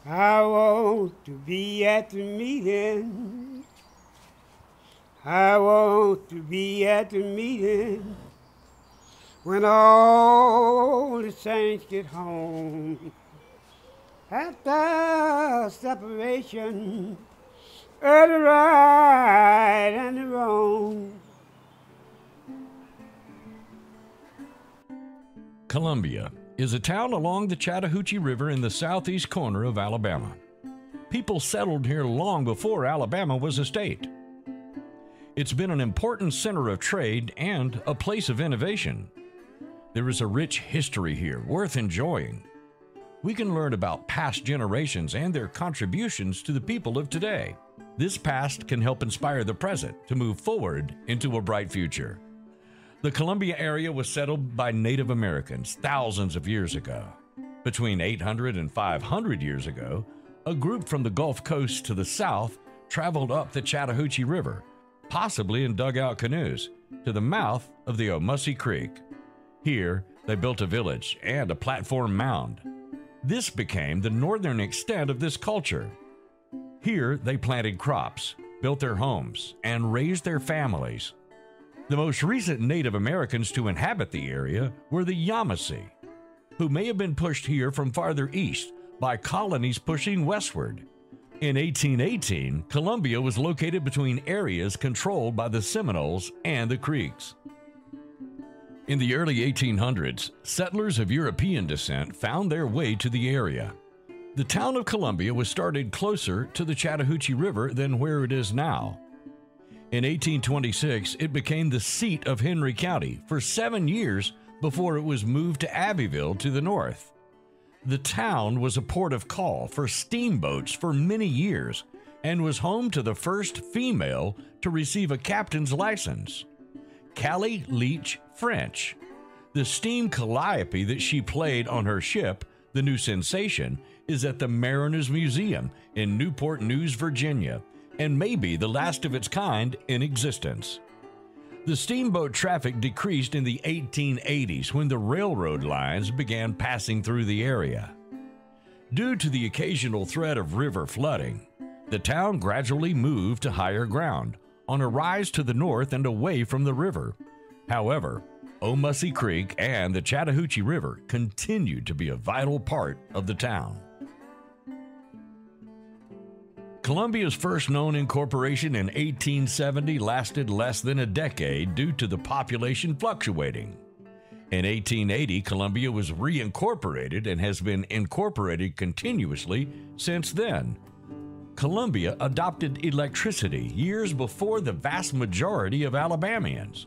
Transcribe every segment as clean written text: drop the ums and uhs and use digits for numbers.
I want to be at the meeting. I want to be at the meeting when all the saints get home. After separation of the right and the wrong. Columbia is a town along the Chattahoochee River in the southeast corner of Alabama. People settled here long before Alabama was a state. It's been an important center of trade and a place of innovation. There is a rich history here worth enjoying. We can learn about past generations and their contributions to the people of today. This past can help inspire the present to move forward into a bright future. The Columbia area was settled by Native Americans thousands of years ago. Between 800 and 500 years ago, a group from the Gulf Coast to the south traveled up the Chattahoochee River, possibly in dugout canoes, to the mouth of the Omussie Creek. Here, they built a village and a platform mound. This became the northern extent of this culture. Here, they planted crops, built their homes, and raised their families. The most recent Native Americans to inhabit the area were the Yamasee, who may have been pushed here from farther east by colonies pushing westward. In 1818, Columbia was located between areas controlled by the Seminoles and the Creeks. In the early 1800s, settlers of European descent found their way to the area. The town of Columbia was started closer to the Chattahoochee River than where it is now. In 1826, it became the seat of Henry County for 7 years before it was moved to Abbeville to the north. The town was a port of call for steamboats for many years and was home to the first female to receive a captain's license, Callie Leach French. The steam calliope that she played on her ship, the New Sensation, is at the Mariners Museum in Newport News, Virginia, and may be the last of its kind in existence. The steamboat traffic decreased in the 1880s when the railroad lines began passing through the area. Due to the occasional threat of river flooding, the town gradually moved to higher ground, on a rise to the north and away from the river. However, Omussie Creek and the Chattahoochee River continued to be a vital part of the town. Columbia's first known incorporation in 1870 lasted less than a decade due to the population fluctuating. In 1880, Columbia was reincorporated and has been incorporated continuously since then. Columbia adopted electricity years before the vast majority of Alabamians.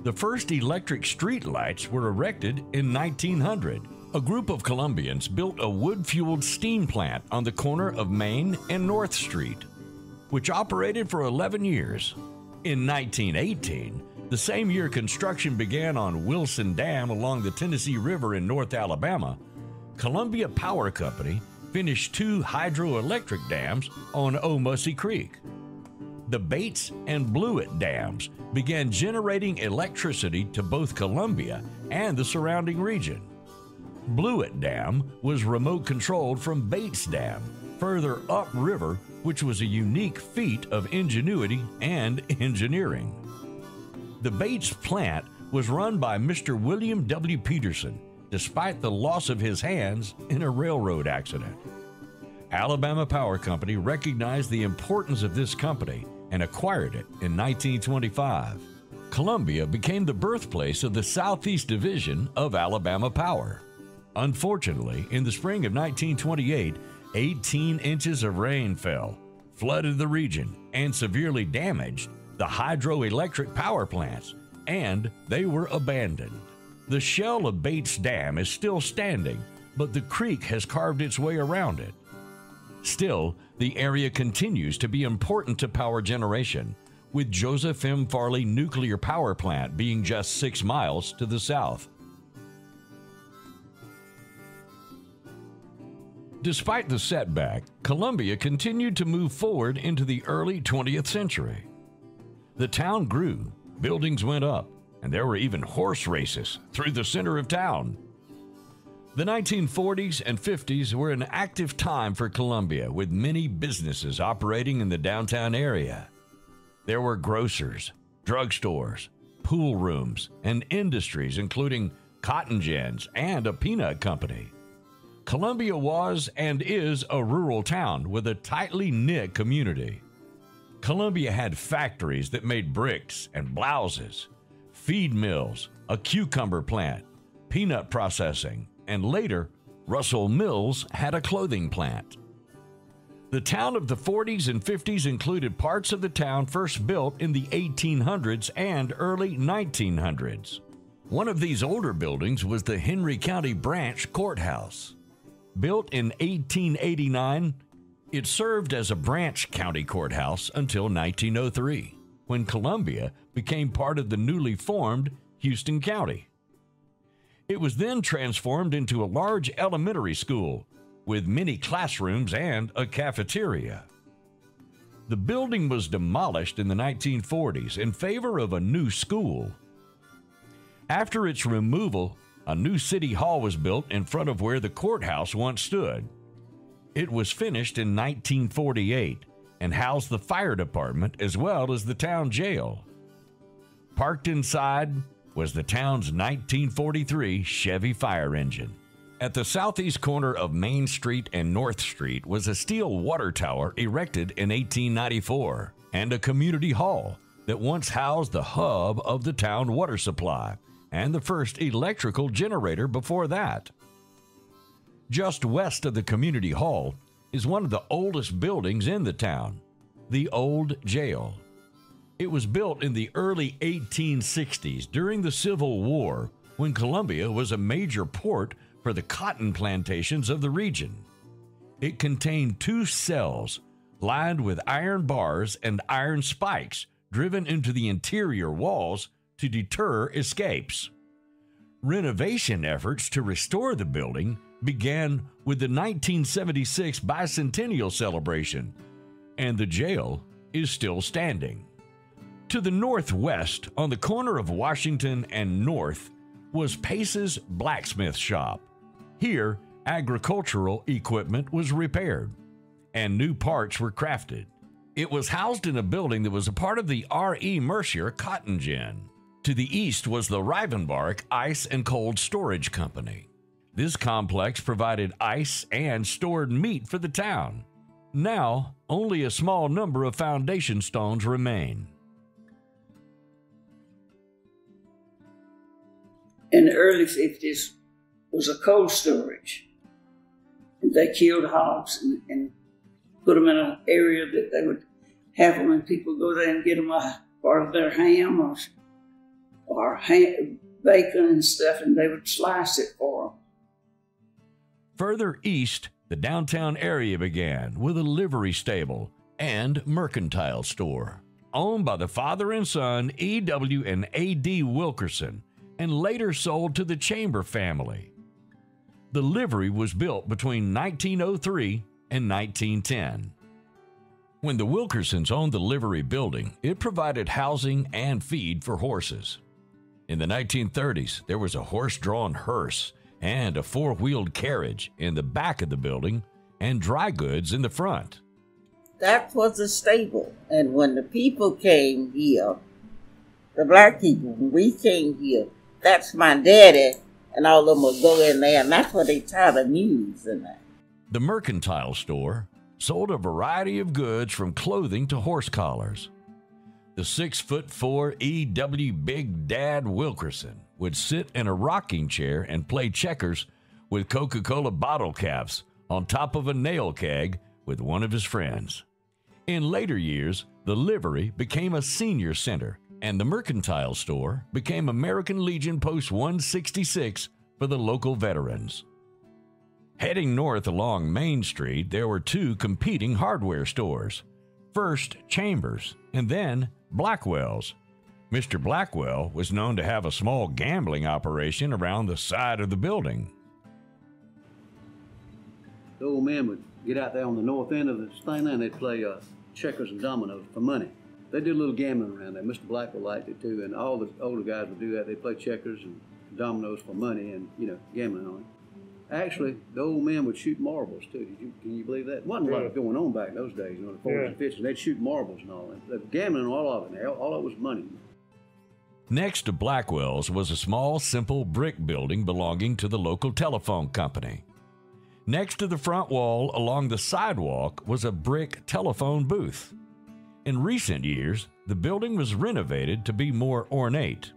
The first electric streetlights were erected in 1900. A group of Columbians built a wood-fueled steam plant on the corner of Main and North Street, which operated for 11 years. In 1918, the same year construction began on Wilson Dam along the Tennessee River in North Alabama, Columbia Power Company finished 2 hydroelectric dams on Omussie Creek. The Bates and Blewett dams began generating electricity to both Columbia and the surrounding region. Blewett Dam was remote controlled from Bates Dam, further upriver, which was a unique feat of ingenuity and engineering. The Bates plant was run by Mr. William W. Peterson, despite the loss of his hands in a railroad accident. Alabama Power Company recognized the importance of this company and acquired it in 1925. Columbia became the birthplace of the Southeast Division of Alabama Power. Unfortunately, in the spring of 1928, 18 inches of rain fell, flooded the region, and severely damaged the hydroelectric power plants, and they were abandoned. The shell of Bates Dam is still standing, but the creek has carved its way around it. Still, the area continues to be important to power generation, with Joseph M. Farley Nuclear Power Plant being just 6 miles to the south. Despite the setback, Columbia continued to move forward into the early 20th century. The town grew, buildings went up, and there were even horse races through the center of town. The 1940s and 50s were an active time for Columbia, with many businesses operating in the downtown area. There were grocers, drugstores, pool rooms, and industries including cotton gins and a peanut company. Columbia was and is a rural town with a tightly knit community. Columbia had factories that made bricks and blouses, feed mills, a cucumber plant, peanut processing, and later, Russell Mills had a clothing plant. The town of the 40s and 50s included parts of the town first built in the 1800s and early 1900s. One of these older buildings was the Henry County Branch Courthouse. Built in 1889, it served as a branch county courthouse until 1903, when Columbia became part of the newly formed Houston County. It was then transformed into a large elementary school with many classrooms and a cafeteria. The building was demolished in the 1940s in favor of a new school. After its removal, a new city hall was built in front of where the courthouse once stood. It was finished in 1948 and housed the fire department as well as the town jail. Parked inside was the town's 1943 Chevy fire engine. At the southeast corner of Main Street and North Street was a steel water tower erected in 1894 and a community hall that once housed the hub of the town water supply and the first electrical generator before that. Just west of the community hall is one of the oldest buildings in the town, the old jail. It was built in the early 1860s during the Civil War, when Columbia was a major port for the cotton plantations of the region. It contained 2 cells lined with iron bars and iron spikes driven into the interior walls to deter escapes. Renovation efforts to restore the building began with the 1976 bicentennial celebration, and the jail is still standing. To the northwest, on the corner of Washington and North, was Pace's blacksmith shop. Here, agricultural equipment was repaired, and new parts were crafted. It was housed in a building that was a part of the R.E. Mercier Cotton Gin. To the east was the Rivenbark Ice and Cold Storage Company. This complex provided ice and stored meat for the town. Now, only a small number of foundation stones remain. In the early 50s was a cold storage. And they killed hogs and put them in an area that they would have them, and people go there and get them a part of their ham or bacon and stuff, and they would slice it for them. Further east, the downtown area began with a livery stable and mercantile store, owned by the father and son E.W. and A.D. Wilkerson, and later sold to the Chamber family. The livery was built between 1903 and 1910. When the Wilkersons owned the livery building, it provided housing and feed for horses. In the 1930s, there was a horse-drawn hearse and a 4-wheeled carriage in the back of the building and dry goods in the front. That was a stable. And when the people came here, the black people, when we came here, that's my daddy, and all of them would go in there, and that's where they tie the mules in there. The mercantile store sold a variety of goods from clothing to horse collars. The 6'4" E.W. Big Dad Wilkerson would sit in a rocking chair and play checkers with Coca-Cola bottle caps on top of a nail keg with one of his friends. In later years, the livery became a senior center, and the mercantile store became American Legion Post 166 for the local veterans. Heading north along Main Street, there were 2 competing hardware stores. First, Chambers, and then Blackwell's. Mr. Blackwell was known to have a small gambling operation around the side of the building. The old man would get out there on the north end of this thing, and they'd play checkers and dominoes for money. They did a little gambling around there. Mr. Blackwell liked it too, and all the older guys would do that. They'd play checkers and dominoes for money and, gambling on it. Actually, the old men would shoot marbles too. Can you believe that? Wasn't a lot going on back in those days, you know, the 40s and 50s. They'd shoot marbles and all that. They're gambling all of it. All of it was money. Next to Blackwell's was a small, simple brick building belonging to the local telephone company. Next to the front wall along the sidewalk was a brick telephone booth. In recent years, the building was renovated to be more ornate.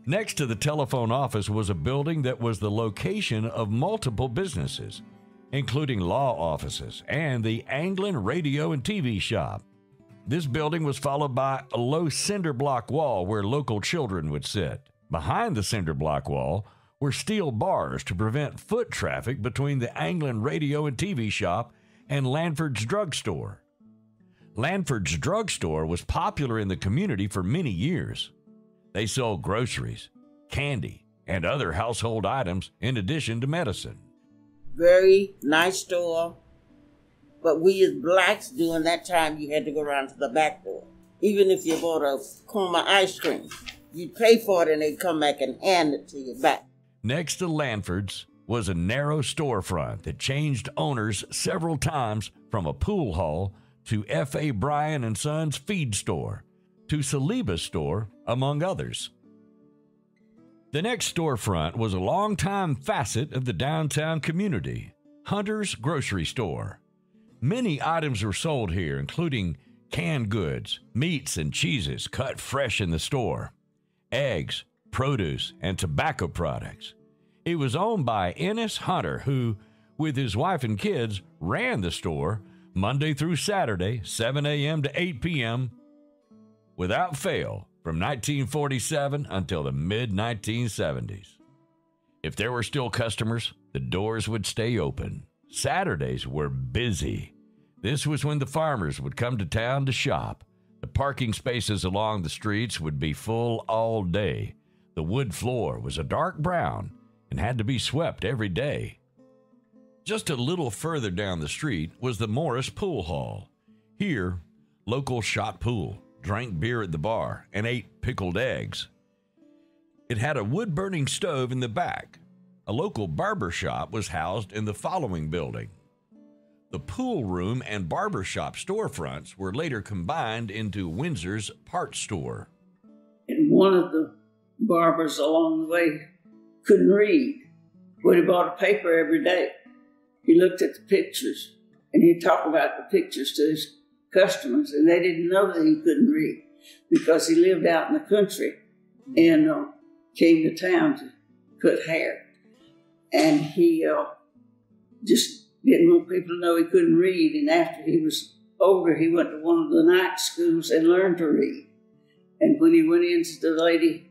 Next to the telephone office was a building that was the location of multiple businesses, including law offices and the Anglin radio and TV shop. This building was followed by a low cinder block wall where local children would sit. Behind the cinder block wall were steel bars to prevent foot traffic between the Anglin radio and TV shop and Lanford's drugstore. Lanford's drugstore was popular in the community for many years. They sold groceries, candy, and other household items in addition to medicine. Very nice store. But we as blacks during that time, you had to go around to the back door. Even if you bought a cone of ice cream, you'd pay for it and they'd come back and hand it to you back. Next to Lanford's was a narrow storefront that changed owners several times, from a pool hall to F.A. Bryan and Sons feed store to Saliba's store, among others. The next storefront was a longtime facet of the downtown community, Hunter's Grocery Store. Many items were sold here, including canned goods, meats and cheeses cut fresh in the store, eggs, produce, and tobacco products. It was owned by Ennis Hunter, who, with his wife and kids, ran the store Monday through Saturday, 7 a.m. to 8 p.m., without fail, from 1947 until the mid-1970s. If there were still customers, the doors would stay open. Saturdays were busy. This was when the farmers would come to town to shop. The parking spaces along the streets would be full all day. The wood floor was a dark brown and had to be swept every day. Just a little further down the street was the Morris Pool Hall. Here, locals shot pool, drank beer at the bar, and ate pickled eggs. It had a wood-burning stove in the back. A local barber shop was housed in the following building. The pool room and barber shop storefronts were later combined into Windsor's parts store. And one of the barbers along the way couldn't read, but he bought a paper every day. He looked at the pictures, and he'd talk about the pictures to his customers, and they didn't know that he couldn't read because he lived out in the country and came to town to cut hair. And he just didn't want people to know he couldn't read. And after he was older, he went to one of the night schools and learned to read. And when he went into the lady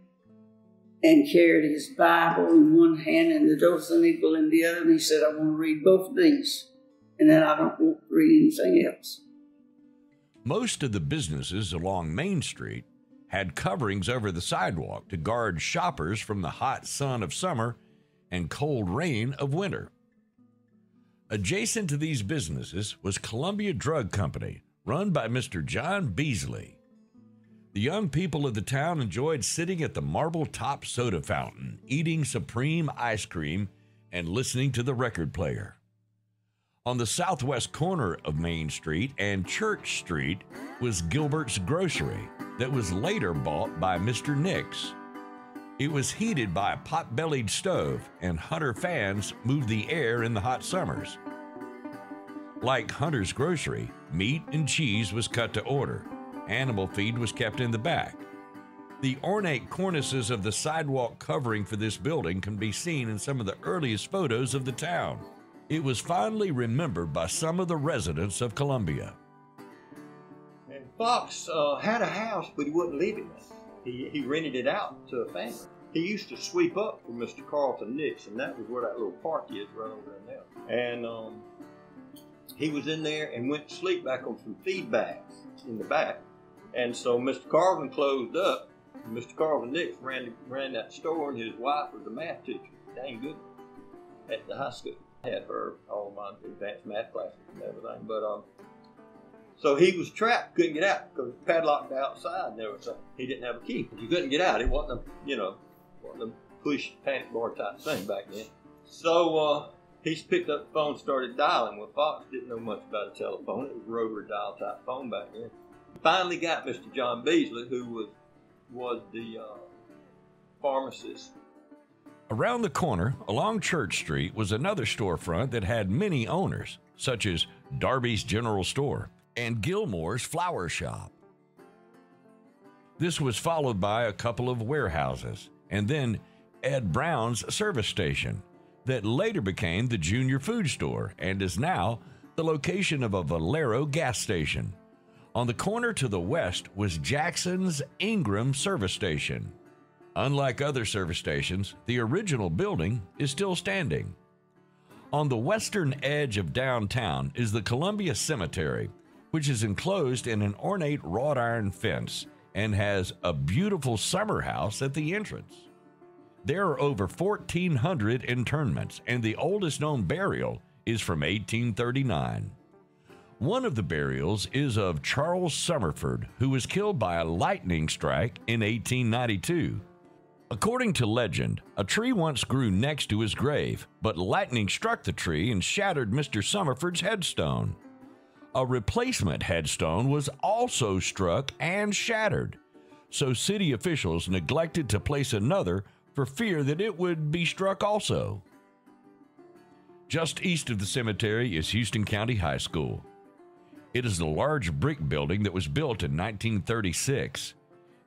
and carried his Bible in one hand and the Dothan Eagle in the other, and he said, "I want to read both of these, and then I don't want to read anything else." Most of the businesses along Main Street had coverings over the sidewalk to guard shoppers from the hot sun of summer and cold rain of winter. Adjacent to these businesses was Columbia Drug Company, run by Mr. John Beasley. The young people of the town enjoyed sitting at the marble-top soda fountain, eating supreme ice cream, and listening to the record player. On the southwest corner of Main Street and Church Street was Gilbert's Grocery that was later bought by Mr. Nix. It was heated by a pot-bellied stove, and Hunter fans moved the air in the hot summers. Like Hunter's Grocery, meat and cheese was cut to order. Animal feed was kept in the back. The ornate cornices of the sidewalk covering for this building can be seen in some of the earliest photos of the town. It was fondly remembered by some of the residents of Columbia. And Fox had a house, but he wouldn't live in it. He rented it out to a family. He used to sweep up for Mr. Carlton Nix, and that was where that little park is right over there now. And he was in there and went to sleep back on some feed bags in the back. And so Mr. Carlton closed up. And Mr. Carlton Nix ran that store, and his wife was a math teacher, dang good, at the high school. I had her all my advanced math classes and everything. But so he was trapped, couldn't get out because it was padlocked outside and everything. He didn't have a key. You couldn't get out. It wasn't a, wasn't a push panic bar type thing back then. So He picked up the phone and started dialing. Well, Fox didn't know much about a telephone. It was a rotary dial type phone back then. Finally got Mr. John Beasley, who was the pharmacist. Around the corner, along Church Street, was another storefront that had many owners, such as Darby's General Store and Gilmore's Flower Shop. This was followed by a couple of warehouses, and then Ed Brown's service station, that later became the Junior Food Store and is now the location of a Valero gas station. On the corner to the west was Jackson's Ingram service station. Unlike other service stations, the original building is still standing. On the western edge of downtown is the Columbia Cemetery, which is enclosed in an ornate wrought iron fence and has a beautiful summer house at the entrance. There are over 1,400 internments, and the oldest known burial is from 1839. One of the burials is of Charles Summerford, who was killed by a lightning strike in 1892. According to legend, a tree once grew next to his grave, but lightning struck the tree and shattered Mr. Summerford's headstone. A replacement headstone was also struck and shattered, so city officials neglected to place another for fear that it would be struck also. Just east of the cemetery is Houston County High School. It is a large brick building that was built in 1936.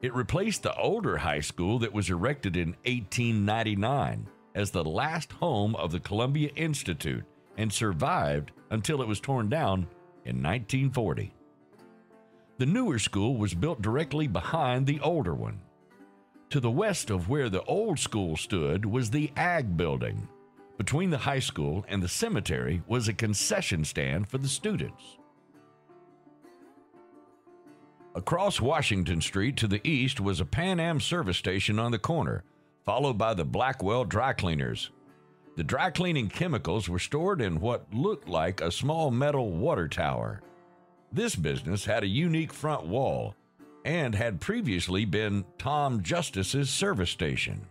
It replaced the older high school that was erected in 1899 as the last home of the Columbia Institute and survived until it was torn down in 1940. The newer school was built directly behind the older one. To the west of where the old school stood was the Ag Building. Between the high school and the cemetery was a concession stand for the students. Across Washington Street to the east was a Pan Am service station on the corner, followed by the Blackwell Dry Cleaners. The dry cleaning chemicals were stored in what looked like a small metal water tower. This business had a unique front wall and had previously been Tom Justice's service station.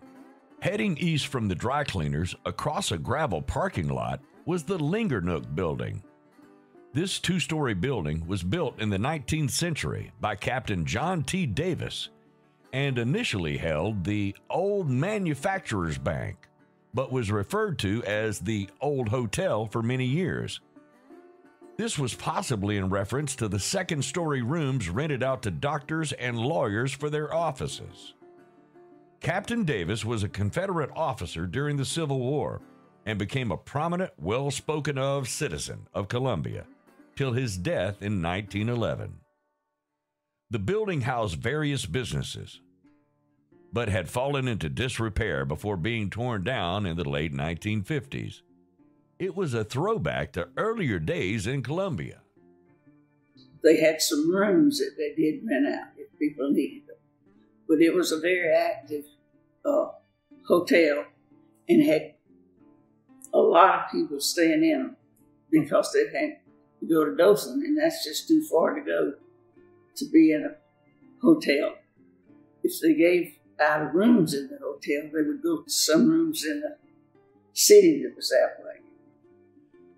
Heading east from the dry cleaners across a gravel parking lot was the Lingernook Building. This two-story building was built in the 19th century by Captain John T. Davis and initially held the Old Manufacturers Bank, but was referred to as the Old Hotel for many years. This was possibly in reference to the second-story rooms rented out to doctors and lawyers for their offices. Captain Davis was a Confederate officer during the Civil War and became a prominent, well-spoken-of citizen of Columbia till his death in 1911. The building housed various businesses, but had fallen into disrepair before being torn down in the late 1950s. It was a throwback to earlier days in Columbia. They had some rooms that they did rent out if people needed them. But it was a very active hotel and had a lot of people staying in them because they had to go to Dothan, and that's just too far to go to be in a hotel. If they gave out rooms in the hotel, they would go to some rooms in the city that was that way.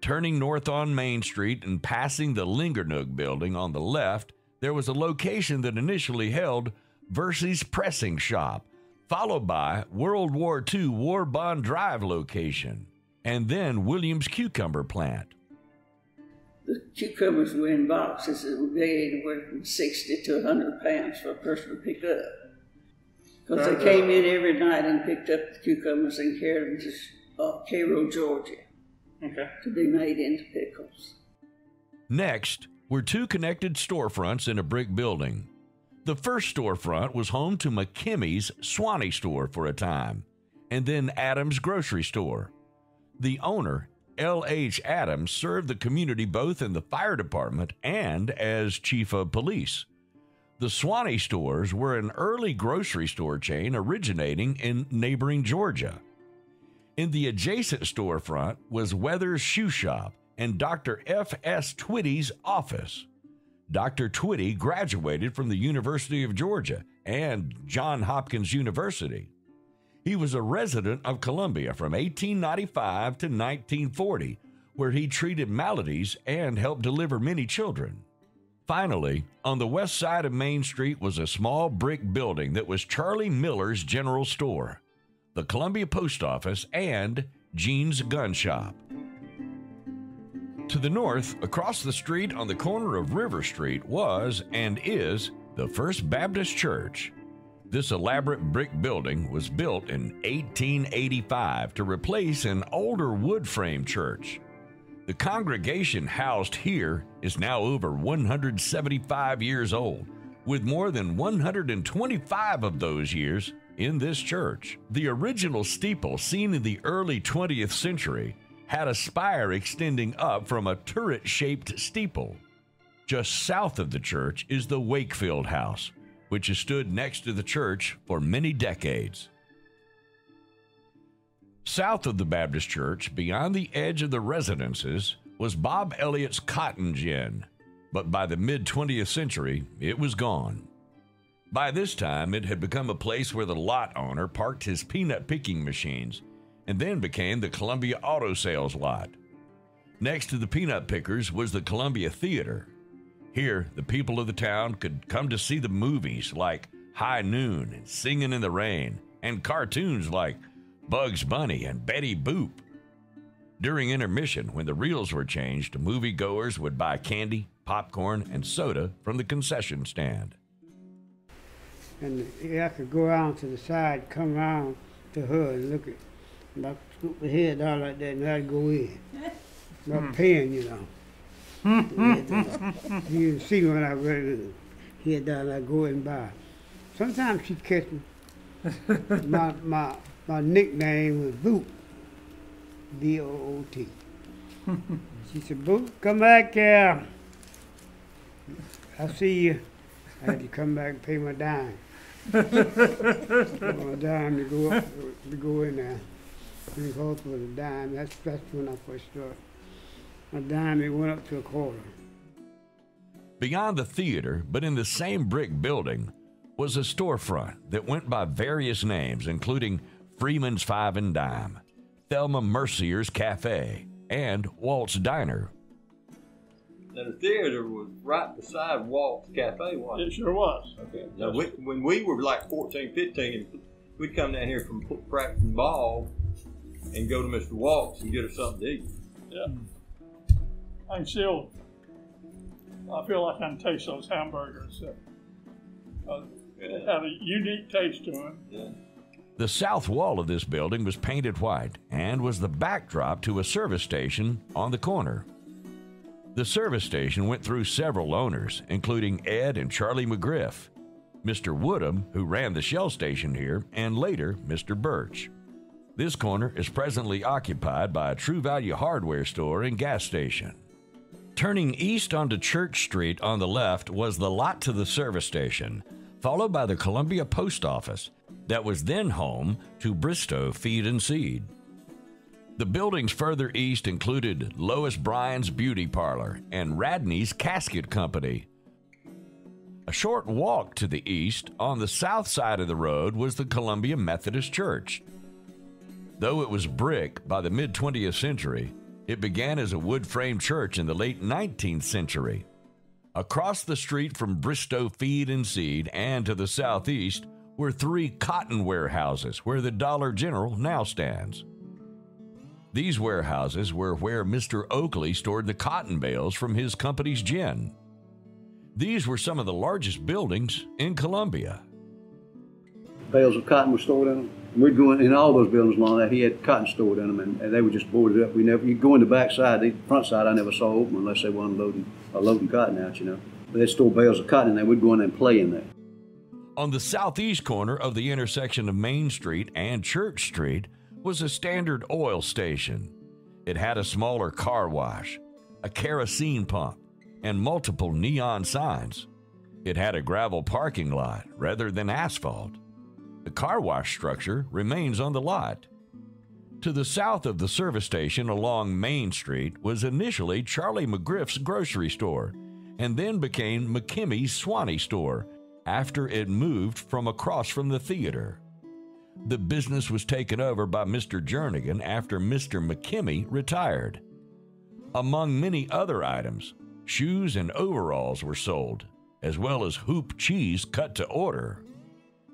Turning north on Main Street and passing the Lingernook Building on the left, there was a location that initially held Versey's Pressing Shop, followed by World War II War Bond Drive location, and then Williams Cucumber Plant. The cucumbers were in boxes that would weigh anywhere from 60 to 100 pounds for a person to pick up. Because they came in every night and picked up the cucumbers and carried them to Cairo, Georgia, to be made into pickles. Next were two connected storefronts in a brick building. The first storefront was home to McKimmy's Swanee store for a time, and then Adams Grocery Store. The owner, L.H. Adams, served the community both in the fire department and as chief of police. The Swanee stores were an early grocery store chain originating in neighboring Georgia. In the adjacent storefront was Weather's Shoe Shop and Dr. F.S. Twitty's office. Dr. Twitty graduated from the University of Georgia and Johns Hopkins University. He was a resident of Columbia from 1895 to 1940, where he treated maladies and helped deliver many children. Finally, on the west side of Main Street was a small brick building that was Charlie Miller's General Store, the Columbia Post Office, and Gene's Gun Shop. To the north, across the street on the corner of River Street was and is the First Baptist Church. This elaborate brick building was built in 1885 to replace an older wood frame church. The congregation housed here is now over 175 years old, with more than 125 of those years in this church. The original steeple, seen in the early 20th century, had a spire extending up from a turret-shaped steeple. Just south of the church is the Wakefield House, which has stood next to the church for many decades. South of the Baptist Church, beyond the edge of the residences, was Bob Elliott's Cotton Gin, but by the mid-20th century, it was gone. By this time, it had become a place where the lot owner parked his peanut picking machines, and then became the Columbia Auto Sales lot. Next to the peanut pickers was the Columbia Theater. Here, the people of the town could come to see the movies like High Noon and Singing in the Rain, and cartoons like Bugs Bunny and Betty Boop. During intermission, when the reels were changed, moviegoers would buy candy, popcorn, and soda from the concession stand. And I could go around to the side, come around to her and look at, and I scoop the head down like that, and I'd go in. Not paying, you know. You can see when I read head down, I go and buy. Sometimes she'd catch me. My nickname was Boot, B-O-O-T. She said, Boot, come back here. I see you. I had to come back and pay my dime. My dime to go in there. And it cost was a dime. That's when I first started. My dime, it went up to a quarter. Beyond the theater, but in the same brick building, was a storefront that went by various names, including Freeman's Five and Dime, Thelma Mercier's Cafe, and Walt's Diner. Now, the theater was right beside Walt's Cafe, wasn't it? It sure was. Okay. Now, when we were like 14, 15, we'd come down here from practicing ball and go to Mr. Walt's and get us something to eat. Yeah. I can still, I feel like I can taste those hamburgers. They had a unique taste to them. Yeah. The south wall of this building was painted white and was the backdrop to a service station on the corner. The service station went through several owners, including Ed and Charlie McGriff, Mr. Woodham, who ran the Shell station here, and later Mr. Birch. This corner is presently occupied by a True Value hardware store and gas station. Turning east onto Church Street on the left was the lot to the service station, followed by the Columbia Post Office that was then home to Bristow Feed and Seed. The buildings further east included Lois Bryan's Beauty Parlor and Radney's Casket Company. A short walk to the east, on the south side of the road, was the Columbia Methodist Church. Though it was brick by the mid-20th century, it began as a wood-frame church in the late 19th century. Across the street from Bristow Feed and Seed and to the southeast were 3 cotton warehouses where the Dollar General now stands. These warehouses were where Mr. Oakley stored the cotton bales from his company's gin. These were some of the largest buildings in Columbia. Bales of cotton were stored in them. We'd go in all those buildings along that. He had cotton stored in them, and they were just boarded up. You go in the back side, the front side I never saw open unless they were loading cotton out, you know. But they'd store bales of cotton in there. We'd go in there and play in there. On the southeast corner of the intersection of Main Street and Church Street was a Standard Oil station. It had a smaller car wash, a kerosene pump, and multiple neon signs. It had a gravel parking lot rather than asphalt. The car wash structure remains on the lot. To the south of the service station along Main Street was initially Charlie McGriff's grocery store, and then became McKimmy's Swanee store after it moved from across from the theater. The business was taken over by Mr. Jernigan after Mr. McKimmy retired. Among many other items, shoes and overalls were sold, as well as hoop cheese cut to order.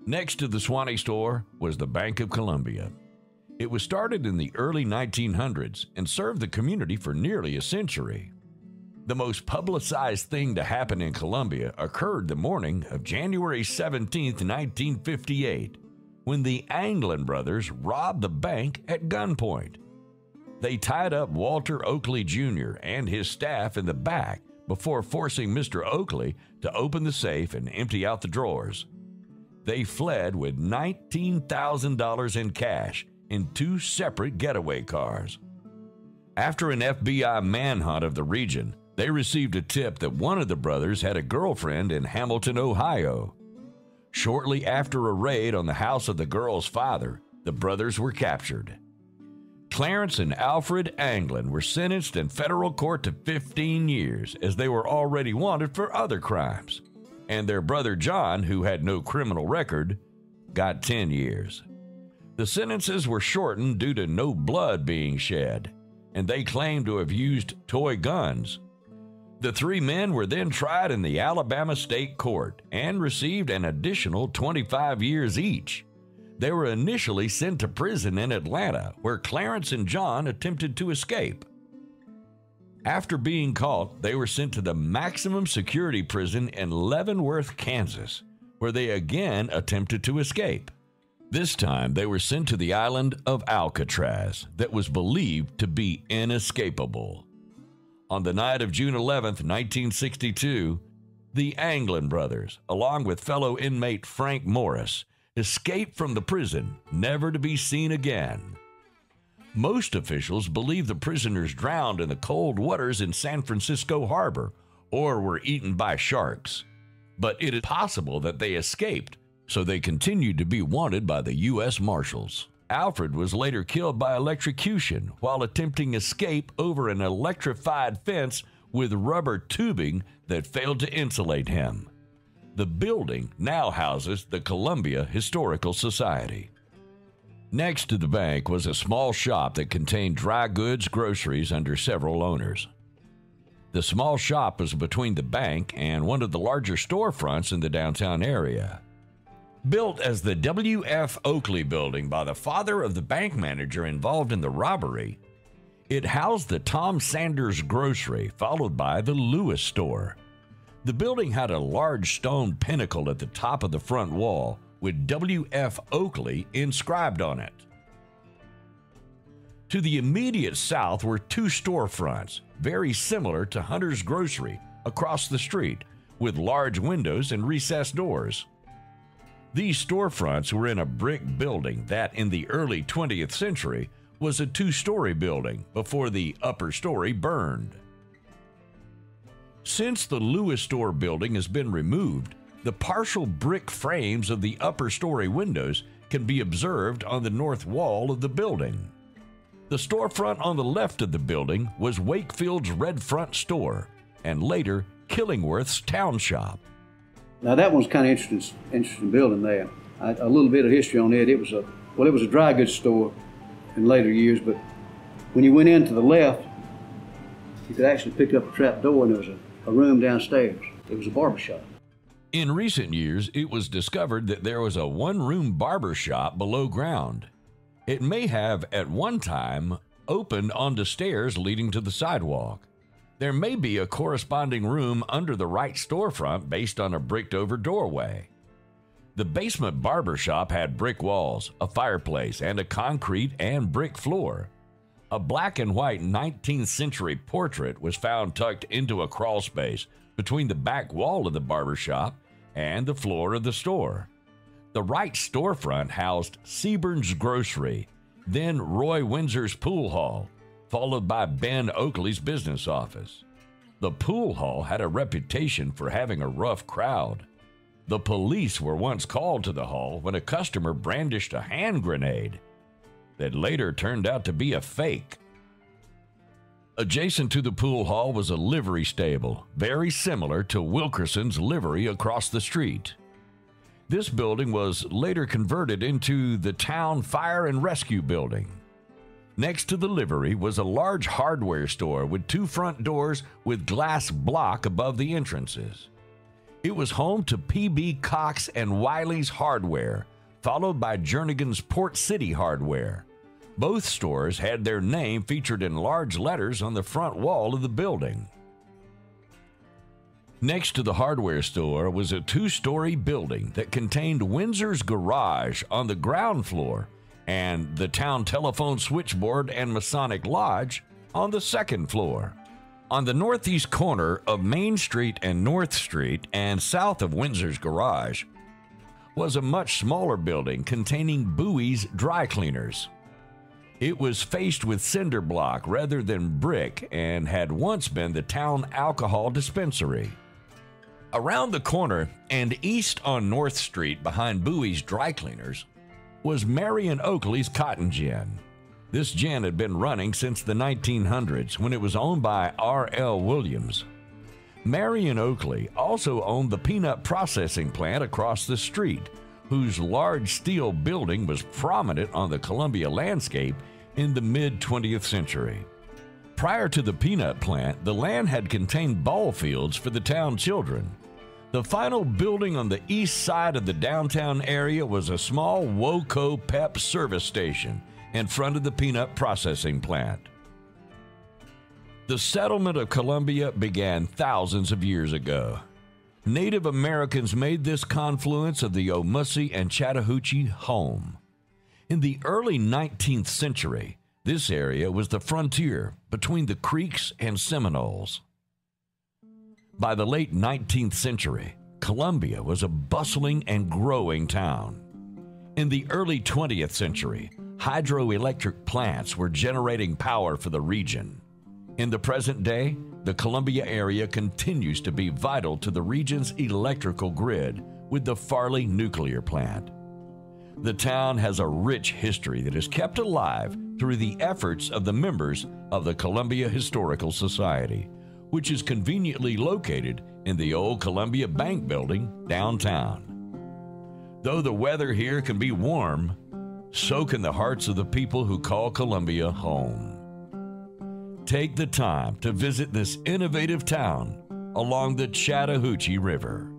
Next to the Swanee store was the Bank of Columbia. It was started in the early 1900s and served the community for nearly a century. The most publicized thing to happen in Columbia occurred the morning of January 17, 1958, when the Anglin brothers robbed the bank at gunpoint. They tied up Walter Oakley Jr. and his staff in the back before forcing Mr. Oakley to open the safe and empty out the drawers. They fled with $19,000 in cash in 2 separate getaway cars. After an FBI manhunt of the region, they received a tip that one of the brothers had a girlfriend in Hamilton, Ohio. Shortly after a raid on the house of the girl's father, the brothers were captured. Clarence and Alfred Anglin were sentenced in federal court to 15 years, as they were already wanted for other crimes. And their brother John, who had no criminal record, got 10 years. The sentences were shortened due to no blood being shed, and they claimed to have used toy guns. The 3 men were then tried in the Alabama State Court and received an additional 25 years each. They were initially sent to prison in Atlanta, where Clarence and John attempted to escape. After being caught, they were sent to the maximum security prison in Leavenworth, Kansas, where they again attempted to escape. This time, they were sent to the island of Alcatraz that was believed to be inescapable. On the night of June 11, 1962, the Anglin brothers, along with fellow inmate Frank Morris, escaped from the prison, never to be seen again. Most officials believe the prisoners drowned in the cold waters in San Francisco Harbor or were eaten by sharks. But it is possible that they escaped, so they continued to be wanted by the U.S. Marshals. Alfred was later killed by electrocution while attempting escape over an electrified fence with rubber tubing that failed to insulate him. The building now houses the Columbia Historical Society. Next to the bank was a small shop that contained dry goods, groceries under several owners. The small shop was between the bank and one of the larger storefronts in the downtown area. Built as the W.F. Oakley building by the father of the bank manager involved in the robbery, it housed the Tom Sanders grocery, followed by the Lewis store. The building had a large stone pinnacle at the top of the front wall with W.F. Oakley inscribed on it. To the immediate south were 2 storefronts, very similar to Hunter's Grocery, across the street, with large windows and recessed doors. These storefronts were in a brick building that, in the early 20th century, was a 2-story building before the upper story burned. Since the Lewis store building has been removed, the partial brick frames of the upper story windows can be observed on the north wall of the building. The storefront on the left of the building was Wakefield's Red Front store, and later Killingworth's Town Shop. Now that one's kind of interesting building there. A little bit of history on it. It was a dry goods store in later years, but when you went in to the left, you could actually pick up a trap door, and there was a room downstairs. It was a barber shop. In recent years, it was discovered that there was a 1-room barber shop below ground. It may have, at one time, opened onto stairs leading to the sidewalk. There may be a corresponding room under the right storefront based on a bricked-over doorway. The basement barber shop had brick walls, a fireplace, and a concrete and brick floor. A black and white 19th century portrait was found tucked into a crawl space between the back wall of the barber shop and the floor of the store. The right storefront housed Seburn's Grocery, then Roy Windsor's Pool Hall, followed by Ben Oakley's business office. The pool hall had a reputation for having a rough crowd. The police were once called to the hall when a customer brandished a hand grenade that later turned out to be a fake. Adjacent to the pool hall was a livery stable, very similar to Wilkerson's livery across the street. This building was later converted into the Town Fire and Rescue Building. Next to the livery was a large hardware store with 2 front doors with glass block above the entrances. It was home to P.B. Cox and Wiley's Hardware, followed by Jernigan's Port City Hardware. Both stores had their name featured in large letters on the front wall of the building. Next to the hardware store was a 2-story building that contained Windsor's Garage on the ground floor and the town telephone switchboard and Masonic Lodge on the 2nd floor. On the northeast corner of Main Street and North Street and south of Windsor's Garage was a much smaller building containing Bowie's Dry Cleaners. It was faced with cinder block rather than brick and had once been the town alcohol dispensary. Around the corner and east on North Street behind Bowie's Dry Cleaners was Marion Oakley's Cotton Gin. This gin had been running since the 1900s when it was owned by R.L. Williams. Marion Oakley also owned the peanut processing plant across the street, whose large steel building was prominent on the Columbia landscape in the mid-20th century. Prior to the peanut plant, the land had contained ball fields for the town children. The final building on the east side of the downtown area was a small Woco Pep service station in front of the peanut processing plant. The settlement of Columbia began thousands of years ago. Native Americans made this confluence of the Omussie and Chattahoochee home. In the early 19th century, this area was the frontier between the Creeks and Seminoles. By the late 19th century, Columbia was a bustling and growing town. In the early 20th century, hydroelectric plants were generating power for the region. In the present day, the Columbia area continues to be vital to the region's electrical grid with the Farley nuclear plant. The town has a rich history that is kept alive through the efforts of the members of the Columbia Historical Society, which is conveniently located in the old Columbia Bank Building downtown. Though the weather here can be warm, so can the hearts of the people who call Columbia home. Take the time to visit this innovative town along the Chattahoochee River.